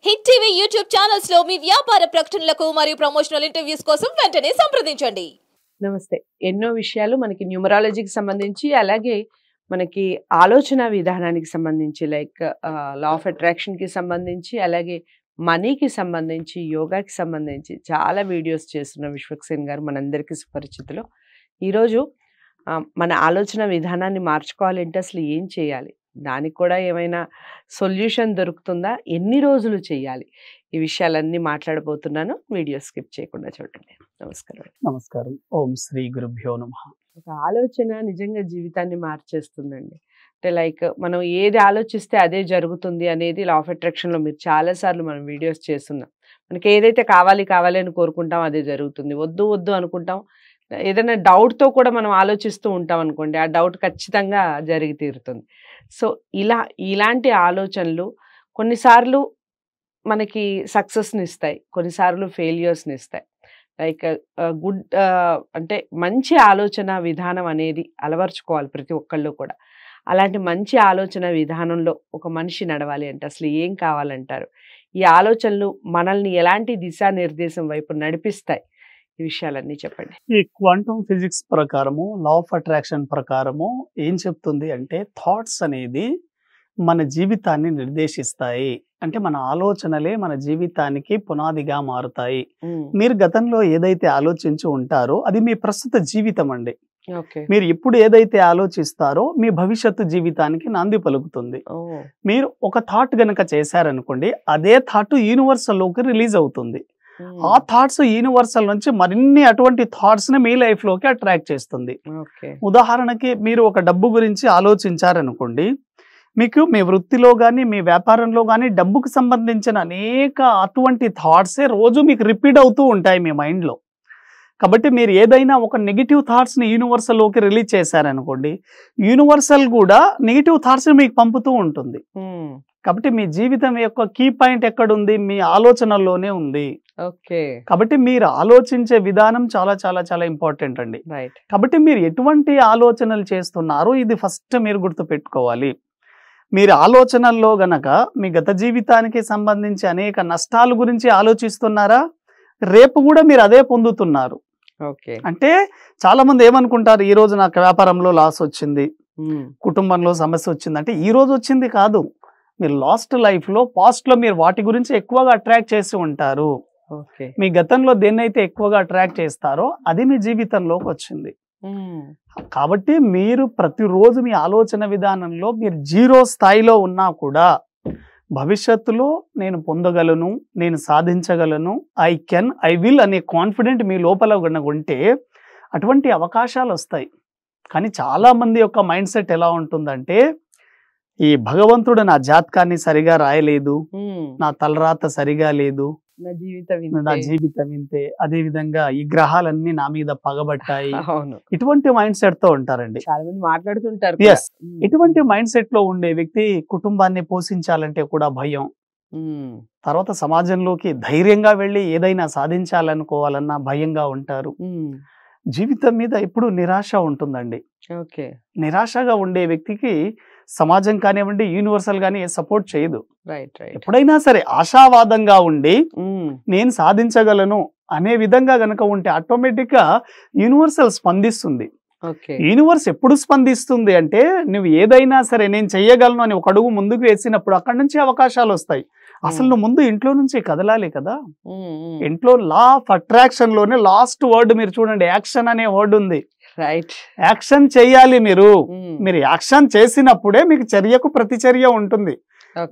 Hit TV YouTube channels లో మీ వ్యాపార ప్రకటనలకు మరియు ప్రమోషనల్ ఇంటర్వ్యూస్ కోసం వెంటనే సంప్రదించండి. నమస్తే. ఎన్నో విషయాలు మనకి న్యూమరాలజీకి సంబంధించి, అలాగే మనకి ఆలోచన విధానానికి సంబంధించి, లైక్ లా ఆఫ్ అట్రాక్షన్‌కి సంబంధించి, అలాగే మనీకి సంబంధించి, యోగాకి సంబంధించి చాలా వీడియోస్ చేస్తున్న విశ్వక్సేన్ గారు మనందరికీ సుపరిచితులు. ఈరోజు మన ఆలోచన విధానాన్ని మార్చుకోవాలంటే అసలు ఏం చేయాలి? దానికి కూడా ఏమైనా సొల్యూషన్ దొరుకుతుందా? ఎన్ని రోజులు చేయాలి? ఈ విషయాలన్నీ మాట్లాడబోతున్నాను. వీడియో స్కిప్ చేయకుండా చూడండి. నమస్కారం. నమస్కారం. ఓం శ్రీ గురుభ్యో నమః. ఒక ఆలోచన నిజంగా జీవితాన్ని మార్చేస్తుందండి. అంటే లైక్ మనం ఏది ఆలోచిస్తే అదే జరుగుతుంది అనేది లా ఆఫ్ అట్రాక్షన్‌లో మీరు చాలా సార్లు మనం వీడియోస్ చేస్తున్నాం. మనకి ఏదైతే కావాలి కావాలి అని కోరుకుంటాం అదే జరుగుతుంది. వద్దు వద్దు అనుకుంటాం. ఏదైనా డౌట్‌తో కూడా మనం ఆలోచిస్తూ ఉంటాం అనుకోండి, ఆ డౌట్ ఖచ్చితంగా జరిగి తీరుతుంది. సో ఇలాంటి ఆలోచనలు కొన్నిసార్లు మనకి సక్సెస్‌ని ఇస్తాయి, కొన్నిసార్లు ఫెయిల్యూర్స్‌ని ఇస్తాయి. లైక్ గుడ్ అంటే మంచి ఆలోచన విధానం అనేది అలవర్చుకోవాలి ప్రతి ఒక్కళ్ళు కూడా. అలాంటి మంచి ఆలోచన విధానంలో ఒక మనిషి నడవాలి అంటే అసలు ఏం కావాలంటారు? ఈ ఆలోచనలు మనల్ని ఎలాంటి దిశానిర్దేశం వైపు నడిపిస్తాయి? ఈ విషయాలన్నీ చెప్పండి. ఈ క్వాంటమ్ ఫిజిక్స్ ప్రకారము, లా ఆఫ్ అట్రాక్షన్ ప్రకారము ఏం చెప్తుంది అంటే, థాట్స్ అనేది మన జీవితాన్ని నిర్దేశిస్తాయి. అంటే మన ఆలోచనలే మన జీవితానికి పునాదిగా మారుతాయి. మీరు గతంలో ఏదైతే ఆలోచించి ఉంటారో అది మీ ప్రస్తుత జీవితం అండి. మీరు ఇప్పుడు ఏదైతే ఆలోచిస్తారో మీ భవిష్యత్తు జీవితానికి నాంది పలుకుతుంది. మీరు ఒక థాట్ గనక చేశారనుకోండి, అదే థాట్ యూనివర్సల్ లోకి రిలీజ్ అవుతుంది. ఆ థాట్స్ యూనివర్సల్ నుంచి మరిన్ని అటువంటి థాట్స్ ని మీ లైఫ్ లోకి అట్రాక్ట్ చేస్తుంది. ఉదాహరణకి మీరు ఒక డబ్బు గురించి ఆలోచించారనుకోండి, మీకు మీ వృత్తిలో కానీ మీ వ్యాపారంలో కానీ డబ్బుకు సంబంధించిన అనేక అటువంటి థాట్సే రోజు మీకు రిపీట్ అవుతూ ఉంటాయి మీ మైండ్లో. కాబట్టి మీరు ఏదైనా ఒక నెగిటివ్ థాట్స్ని యూనివర్సల్లోకి రిలీజ్ చేశారనుకోండి, యూనివర్సల్ కూడా నెగిటివ్ థాట్స్ని మీకు పంపుతూ ఉంటుంది. కాబట్టి మీ జీవితం యొక్క కీ పాయింట్ ఎక్కడుంది? మీ ఆలోచనల్లోనే ఉంది. కాబట్టి మీరు ఆలోచించే విధానం చాలా చాలా చాలా ఇంపార్టెంట్ అండి. కాబట్టి మీరు ఎటువంటి ఆలోచనలు చేస్తున్నారో ఇది ఫస్ట్ మీరు గుర్తుపెట్టుకోవాలి. మీరు ఆలోచనల్లో గనక మీ గత జీవితానికి సంబంధించి అనేక నష్టాల గురించి ఆలోచిస్తున్నారా, రేపు కూడా మీరు అదే పొందుతున్నారు. అంటే చాలా మంది ఏమనుకుంటారు, ఈ రోజు నాకు వ్యాపారంలో లాస్ వచ్చింది, కుటుంబంలో సమస్య వచ్చింది అంటే ఈ రోజు వచ్చింది కాదు. మీరు లాస్ట్ లైఫ్ లో పాస్ట్ లో మీరు వాటి గురించి ఎక్కువగా అట్రాక్ట్ చేసి ఉంటారు. మీ గతంలో దేన్నైతే ఎక్కువగా అట్రాక్ట్ చేస్తారో అది మీ జీవితంలోకి వచ్చింది. కాబట్టి మీరు ప్రతిరోజు మీ ఆలోచన విధానంలో మీరు జీరో స్థాయిలో ఉన్నా కూడా భవిష్యత్తులో నేను పొందగలను, నేను సాధించగలను, ఐ కెన్, ఐ విల్ అనే కాన్ఫిడెంట్ మీ లోపల ఉంటే అటువంటి అవకాశాలు వస్తాయి. కానీ చాలామంది యొక్క మైండ్ సెట్ ఎలా ఉంటుందంటే, ఈ భగవంతుడు నా జాతకాన్ని సరిగా రాయలేదు, నా తలరాత సరిగా లేదు, నా జీవితం ఇంతే, అదే విధంగా ఈ గ్రహాలన్నీ నా మీద పగబట్టాయి, ఇటువంటి మైండ్ సెట్ తో ఉంటారండి. చాలా మంది మాట్లాడుతుంటారు. ఇటువంటి మైండ్ సెట్ లో ఉండే వ్యక్తి కుటుంబాన్ని పోషించాలంటే కూడా భయం, తర్వాత సమాజంలోకి ధైర్యంగా వెళ్ళి ఏదైనా సాధించాలనుకోవాలన్నా భయంగా ఉంటారు. జీవితం మీద ఎప్పుడు నిరాశ ఉంటుందండి. నిరాశగా ఉండే వ్యక్తికి సమాజం కానివ్వండి, యూనివర్సల్ గానీ సపోర్ట్ చేయదు. ఎప్పుడైనా సరే ఆశావాదంగా ఉండి నేను సాధించగలను అనే విధంగా గనక ఉంటే ఆటోమేటిక్ గా యూనివర్సల్ స్పందిస్తుంది. యూనివర్స్ ఎప్పుడు స్పందిస్తుంది అంటే, నువ్వు ఏదైనా సరే నేను చెయ్యగలను అని ఒక అడుగు ముందుకు వేసినప్పుడు అక్కడి నుంచి అవకాశాలు వస్తాయి. అసలు నువ్వు ముందు ఇంట్లో నుంచి కదలాలి కదా. ఇంట్లో లా ఆఫ్ అట్రాక్షన్ లోనే లాస్ట్ వర్డ్ మీరు చూడండి, యాక్షన్ అనే వర్డ్ ఉంది. యాక్షన్ చెయ్యాలి. మీరు యాక్షన్ చేసినప్పుడే మీకు చర్యకు ప్రతిచర్య ఉంటుంది.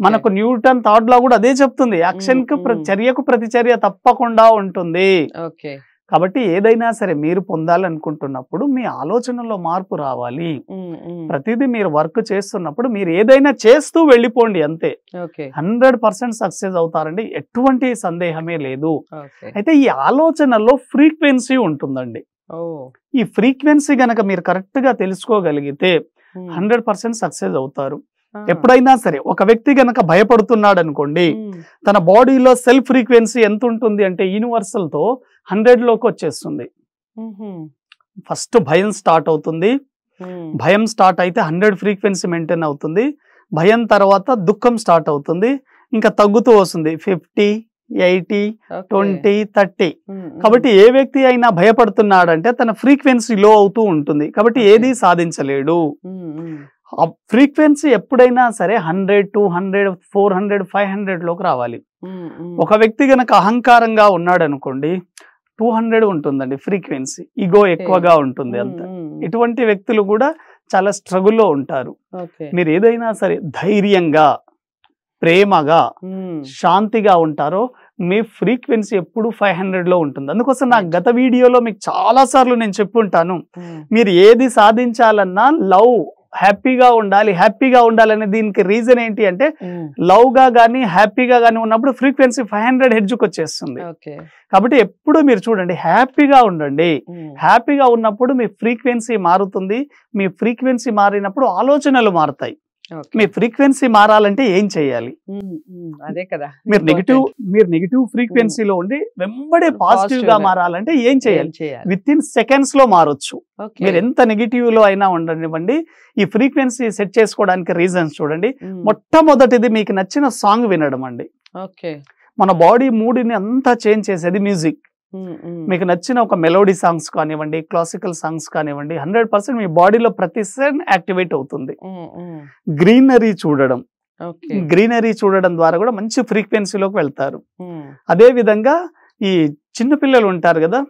మనకు న్యూటన్ థాట్ లా కూడా అదే చెప్తుంది, యాక్షన్ కు చర్యకు ప్రతిచర్య తప్పకుండా ఉంటుంది. కాబట్టి ఏదైనా సరే మీరు పొందాలనుకుంటున్నప్పుడు మీ ఆలోచనలో మార్పు రావాలి. ప్రతిదీ మీరు వర్క్ చేస్తున్నప్పుడు మీరు ఏదైనా చేస్తూ వెళ్ళిపోండి, అంతే. 100% సక్సెస్ అవుతారండి, ఎటువంటి సందేహమే లేదు. అయితే ఈ ఆలోచనలో ఫ్రీక్వెన్సీ ఉంటుందండి. ఈ ఫ్రీక్వెన్సీ గనక మీరు కరెక్ట్ గా తెలుసుకోగలిగితే 100% సక్సెస్ అవుతారు. ఎప్పుడైనా సరే ఒక వ్యక్తి గనక భయపడుతున్నాడు అనుకోండి, తన బాడీలో సెల్ఫ్ ఫ్రీక్వెన్సీ ఎంత ఉంటుంది అంటే యూనివర్సల్ తో 100 లోకి వచ్చేస్తుంది. ఫస్ట్ భయం స్టార్ట్ అవుతుంది, భయం స్టార్ట్ అయితే 100 ఫ్రీక్వెన్సీ మెయింటైన్ అవుతుంది. భయం తర్వాత దుఃఖం స్టార్ట్ అవుతుంది, ఇంకా తగ్గుతూ వస్తుంది 50, 80, ఓకే. 20, 30. ఉమ్, కాబట్టి ఏ వ్యక్తి అయినా భయపడుతున్నాడంటే తన ఫ్రీక్వెన్సీ లో అవుతూ ఉంటుంది, కాబట్టి Okay. ఏది సాధించలేడు. ఉమ్, ఉమ్, ఆ ఫ్రీక్వెన్సీ ఎప్పుడైనా సరే 100, 200, 400, 500 లోకి రావాలి. ఉమ్, ఉమ్. ఒక వ్యక్తి గనక అహంకారంగా ఉన్నాడు అనుకోండి 200 ఉంటుందండి ఫ్రీక్వెన్సీ, ఈగో ఎక్కువగా ఉంటుంది ఉమ్, అంత. ఉమ్, ఇటువంటి వ్యక్తులు కూడా చాలా స్ట్రగుల్లో ఉంటారు. ఓకే. మీరు ఏదైనా సరే ధైర్యంగా, ప్రేమగా, ఉమ్, శాంతిగా ఉంటారో మీ ఫ్రీక్వెన్సీ ఎప్పుడు 500 లో ఉంటుంది. అందుకోసం నా Right. గత వీడియోలో మీకు చాలా సార్లు నేను చెప్పుంటాను, ఉమ్, మీరు ఏది సాధించాలన్నా హ్యాపీగా ఉండాలనే దీనికి రీజన్ ఏంటి అంటే ఉమ్, లవ్ గా గానీ హ్యాపీగా గానీ ఉన్నప్పుడు ఫ్రీక్వెన్సీ 500 హెడ్జ్కి వచ్చేస్తుంది. ఓకే. కాబట్టి ఎప్పుడు మీరు చూడండి హ్యాపీగా ఉండండి. ఉమ్, హ్యాపీగా ఉన్నప్పుడు మీ ఫ్రీక్వెన్సీ మారుతుంది. మీ ఫ్రీక్వెన్సీ మారినప్పుడు ఆలోచనలు మారుతాయి. ఓకే. మీ ఫ్రీక్వెన్సీ మారాలంటే ఏం చేయాలి? ఉమ్, ఉమ్, అదే కదా మీరు important. నెగిటివ్ ఫ్రీక్వెన్సీలో ఉండి వెంబడే Positive పాజిటివ్ గా గా. మారాలంటే ఏం ఏం చేయాలి? చేయాలి? విత్ ఇన్ సెకండ్స్ లో మారొచ్చు. ఓకే. మీరు ఎంత నెగిటివ్ లో అయినా ఉండనివ్వండి, ఈ ఫ్రీక్వెన్సీ సెట్ చేసుకోవడానికి రీజన్స్ చూడండి. ఉమ్, మొట్టమొదటిది మీకు నచ్చిన సాంగ్ వినడం అండి. ఓకే. మన బాడీ మూడ్ని అంతా చేంజ్ చేసేది మ్యూజిక్. ఉమ్, ఉమ్, మీకు నచ్చిన ఒక మెలోడీ సాంగ్స్ కానివ్వండి, క్లాసికల్ సాంగ్స్ కానివ్వండి, 100% మీ బాడీలో ప్రతి సెల్ యాక్టివేట్ అవుతుంది. ఉమ్, ఉమ్, గ్రీనరీ చూడడం, ఓకే. గ్రీనరీ చూడడం ద్వారా కూడా మంచి ఫ్రీక్వెన్సీలోకి వెళ్తారు. ఉమ్, అదే విధంగా ఈ చిన్నపిల్లలు ఉంటారు కదా,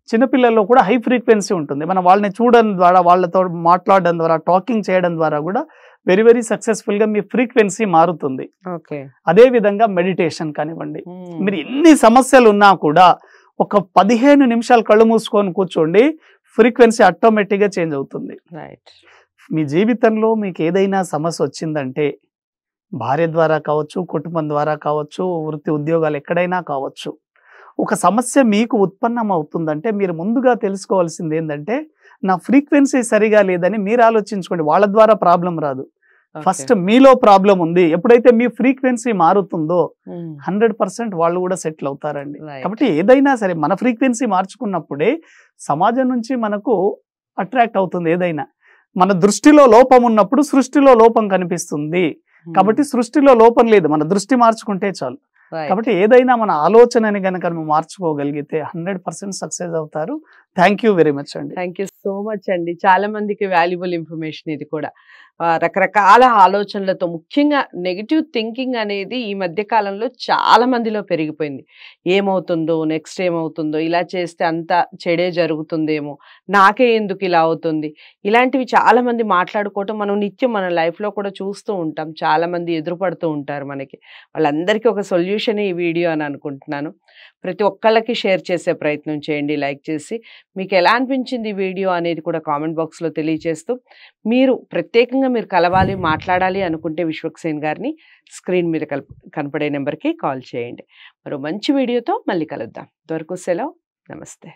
చిన్నపిల్లల్లో కూడా హై ఫ్రీక్వెన్సీ ఉంటుంది. మనం వాళ్ళని చూడడం ద్వారా, వాళ్ళతో మాట్లాడడం ద్వారా, టాకింగ్ చేయడం ద్వారా కూడా వెరీ వెరీ సక్సెస్ఫుల్ గా మీ ఫ్రీక్వెన్సీ మారుతుంది. ఓకే. అదే విధంగా మెడిటేషన్ కానివ్వండి, ఉమ్, మీరు ఎన్ని సమస్యలు ఉన్నా కూడా ఒక 15 నిమిషాలు కళ్ళు మూసుకొని కూర్చోండి, ఫ్రీక్వెన్సీ ఆటోమేటిక్గా చేంజ్ అవుతుంది. రైట్. మీ జీవితంలో మీకు ఏదైనా సమస్య వచ్చిందంటే భార్య ద్వారా కావచ్చు, కుటుంబం ద్వారా కావచ్చు, వృత్తి ఉద్యోగాలు ఎక్కడైనా కావచ్చు, ఒక సమస్య మీకు ఉత్పన్నం అవుతుందంటే మీరు ముందుగా తెలుసుకోవాల్సింది ఏంటంటే నా ఫ్రీక్వెన్సీ సరిగా లేదని మీరు ఆలోచించుకోండి. వాళ్ళ ద్వారా ప్రాబ్లం రాదు, ఫస్ట్ మీలో ప్రాబ్లం ఉంది. ఎప్పుడైతే మీ ఫ్రీక్వెన్సీ మారుతుందో 100% వాళ్ళు కూడా సెటిల్ అవుతారండి. Right. కాబట్టి ఏదైనా సరే మన ఫ్రీక్వెన్సీ మార్చుకున్నప్పుడే సమాజం నుంచి మనకు అట్రాక్ట్ అవుతుంది. ఏదైనా మన దృష్టిలో లోపం ఉన్నప్పుడు సృష్టిలో లోపం కనిపిస్తుంది. కాబట్టి సృష్టిలో లోపం లేదు, మన దృష్టి మార్చుకుంటే చాలు. కాబట్టి ఏదైనా మన ఆలోచనని గనక మార్చుకోగలిగితే 100% సక్సెస్ అవుతారు. థ్యాంక్ యూ వెరీ మచ్ అండి. థ్యాంక్ యూ సో మచ్ అండి. చాలా మందికి వాల్యుబుల్ ఇన్ఫర్మేషన్ ఇది కూడా. రకరకాల ఆలోచనలతో, ముఖ్యంగా నెగిటివ్ థింకింగ్ అనేది ఈ మధ్య కాలంలో చాలా మందిలో పెరిగిపోయింది. ఏమవుతుందో, నెక్స్ట్ ఏమవుతుందో, ఇలా చేస్తే అంతా చెడే జరుగుతుందేమో, నాకే ఎందుకు ఇలా అవుతుంది, ఇలాంటివి చాలా మంది మాట్లాడుకోవటం మనం నిత్యం మన లైఫ్లో కూడా చూస్తూ ఉంటాం. చాలా మంది ఎదురుపడుతూ ఉంటారు మనకి. వాళ్ళందరికీ ఒక సొల్యూషన్ ఈ వీడియో అని అనుకుంటున్నాను. ప్రతి ఒక్కళ్ళకి షేర్ చేసే ప్రయత్నం చేయండి, లైక్ చేసి. మీకు ఎలా అనిపించింది ఈ వీడియో అనేది కూడా కామెంట్ బాక్స్లో తెలియజేస్తూ, మీరు ప్రత్యేకంగా మీరు కలవాలి, మాట్లాడాలి అనుకుంటే విశ్వక్సేన్ గారిని స్క్రీన్ మీద కనపడే నెంబర్కి కాల్ చేయండి. మరో మంచి వీడియోతో మళ్ళీ కలుద్దాం. అంతవరకు సెలవు, నమస్తే.